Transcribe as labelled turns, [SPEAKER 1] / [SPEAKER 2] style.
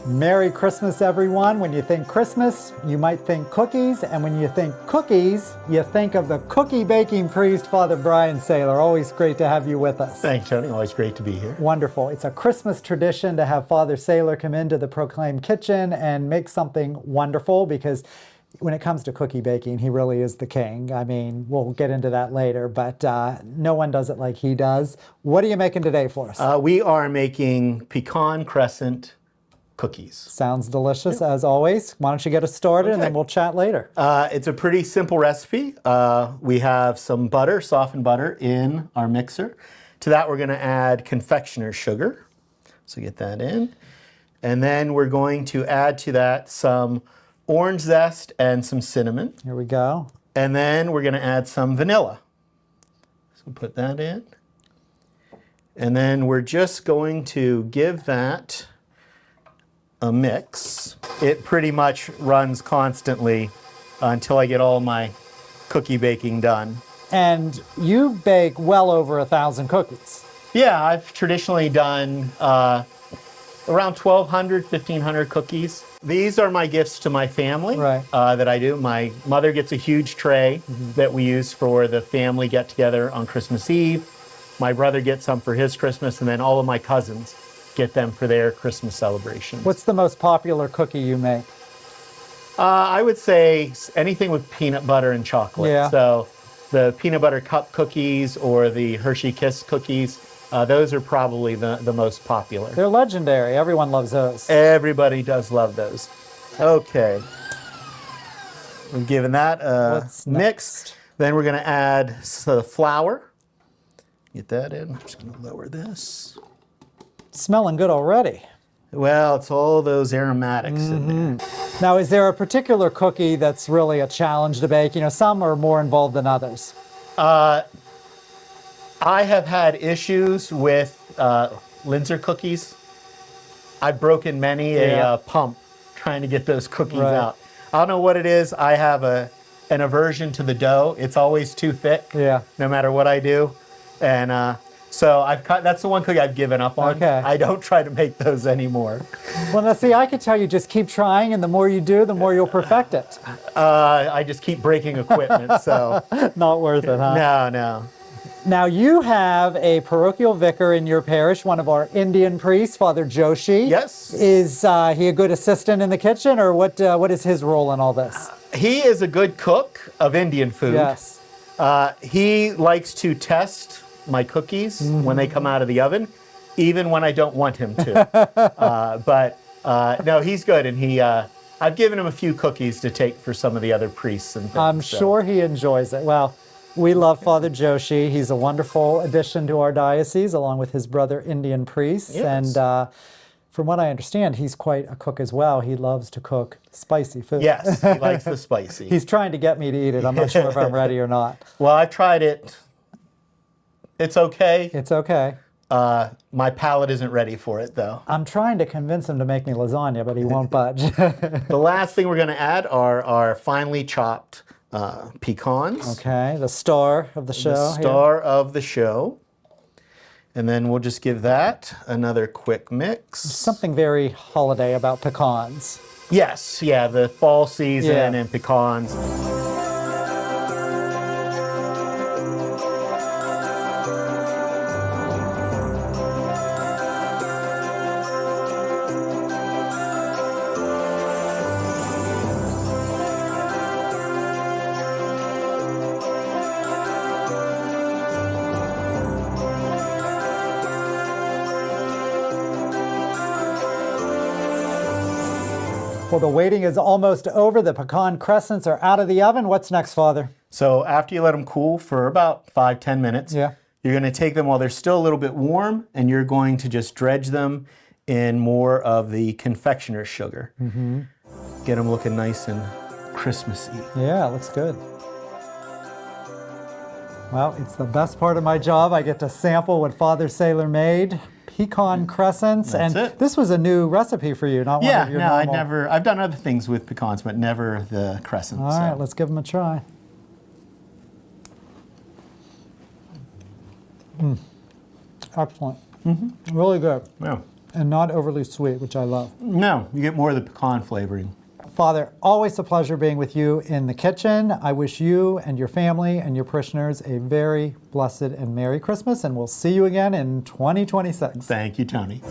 [SPEAKER 1] Merry Christmas, everyone. When you think Christmas, you might think cookies. And when you think cookies, you think of the cookie baking priest, Father Brian Saylor. Always great to have you with us.
[SPEAKER 2] Thanks, Tony. Always great to be here.
[SPEAKER 1] Wonderful. It's a Christmas tradition to have Father Saylor come into the Proclaim kitchen and make something wonderful, because when it comes to cookie baking, he really is the king. I mean, we'll get into that later, but no one does it like he does. What are you making today for us?
[SPEAKER 2] We are making pecan crescent cookies.
[SPEAKER 1] Sounds delicious, as always. Why don't you get us started, and then we'll chat later.
[SPEAKER 2] It's a pretty simple recipe. We have some butter, softened butter, in our mixer. To that, we're going to add confectioner's sugar. So get that in. And then we're going to add to that some orange zest and some cinnamon.
[SPEAKER 1] Here we go.
[SPEAKER 2] And then we're going to add some vanilla. So put that in. And then we're just going to give that a mix. It pretty much runs constantly until I get all my cookie baking done.
[SPEAKER 1] And you bake well over 1,000 cookies.
[SPEAKER 2] Yeah, I've traditionally done around 1,200, 1,500 cookies. These are my gifts to my family that I do. My mother gets a huge tray that we use for the family get-together on Christmas Eve. My brother gets some for his Christmas, and then all of my cousins get them for their Christmas celebrations.
[SPEAKER 1] What's the most popular cookie you make?
[SPEAKER 2] I would say anything with peanut butter and chocolate.
[SPEAKER 1] Yeah.
[SPEAKER 2] So the peanut butter cup cookies or the Hershey Kiss cookies, those are probably the most popular.
[SPEAKER 1] They're legendary. Everyone loves those.
[SPEAKER 2] Everybody does love those. Okay. We've given that a mix. Then we're going to add the flour. Get that in. I'm just going to lower this.
[SPEAKER 1] Smelling good already.
[SPEAKER 2] Well, it's all those aromatics in there.
[SPEAKER 1] Now, is there a particular cookie that's really a challenge to bake? You know, some are more involved than others.
[SPEAKER 2] I have had issues with Linzer cookies. I've broken many a pump trying to get those cookies out. I don't know what it is. I have an aversion to the dough. It's always too thick, no matter what I do. And so that's the one cookie I've given up on.
[SPEAKER 1] Okay.
[SPEAKER 2] I don't try to make those anymore.
[SPEAKER 1] Well, now see, I could tell you just keep trying, and the more you do, the more you'll perfect it.
[SPEAKER 2] I just keep breaking equipment, so.
[SPEAKER 1] Not worth it, huh?
[SPEAKER 2] No.
[SPEAKER 1] Now, you have a parochial vicar in your parish, one of our Indian priests, Father Joshi.
[SPEAKER 2] Yes.
[SPEAKER 1] Is he a good assistant in the kitchen, or what is his role in all this?
[SPEAKER 2] He is a good cook of Indian food.
[SPEAKER 1] Yes.
[SPEAKER 2] He likes to test my cookies when they come out of the oven, even when I don't want him to. But no, he's good, and I've given him a few cookies to take for some of the other priests and things.
[SPEAKER 1] I'm sure he enjoys it. Well, we love Father Joshi. He's a wonderful addition to our diocese, along with his brother Indian priests.
[SPEAKER 2] Yes.
[SPEAKER 1] And from what I understand, he's quite a cook as well. He loves to cook spicy food.
[SPEAKER 2] Yes, he likes the spicy.
[SPEAKER 1] He's trying to get me to eat it. I'm not sure if I'm ready or not.
[SPEAKER 2] Well, I've tried it. It's okay.
[SPEAKER 1] It's okay.
[SPEAKER 2] My palate isn't ready for it, though.
[SPEAKER 1] I'm trying to convince him to make me lasagna, but he won't budge.
[SPEAKER 2] The last thing we're going to add are our finely chopped pecans.
[SPEAKER 1] Okay, the star of the show.
[SPEAKER 2] The star of the show. And then we'll just give that another quick mix.
[SPEAKER 1] Something very holiday about pecans.
[SPEAKER 2] Yes, yeah, the fall season and pecans.
[SPEAKER 1] Well, the waiting is almost over. The pecan crescents are out of the oven. What's next, Father?
[SPEAKER 2] So after you let them cool for about 5-10 minutes, you're going to take them while they're still a little bit warm, and you're going to just dredge them in more of the confectioner's sugar. Get them looking nice and Christmassy.
[SPEAKER 1] Yeah, it looks good. Well, it's the best part of my job. I get to sample what Father Saylor made. Pecan crescents. This was a new recipe for you, not one of your normal.
[SPEAKER 2] I've done other things with pecans, but never the crescent.
[SPEAKER 1] All right, let's give them a try. Excellent. Really good.
[SPEAKER 2] Yeah.
[SPEAKER 1] And not overly sweet, which I love.
[SPEAKER 2] No, you get more of the pecan flavoring.
[SPEAKER 1] Father, always a pleasure being with you in the kitchen. I wish you and your family and your parishioners a very blessed and Merry Christmas, and we'll see you again in 2026.
[SPEAKER 2] Thank you, Tony.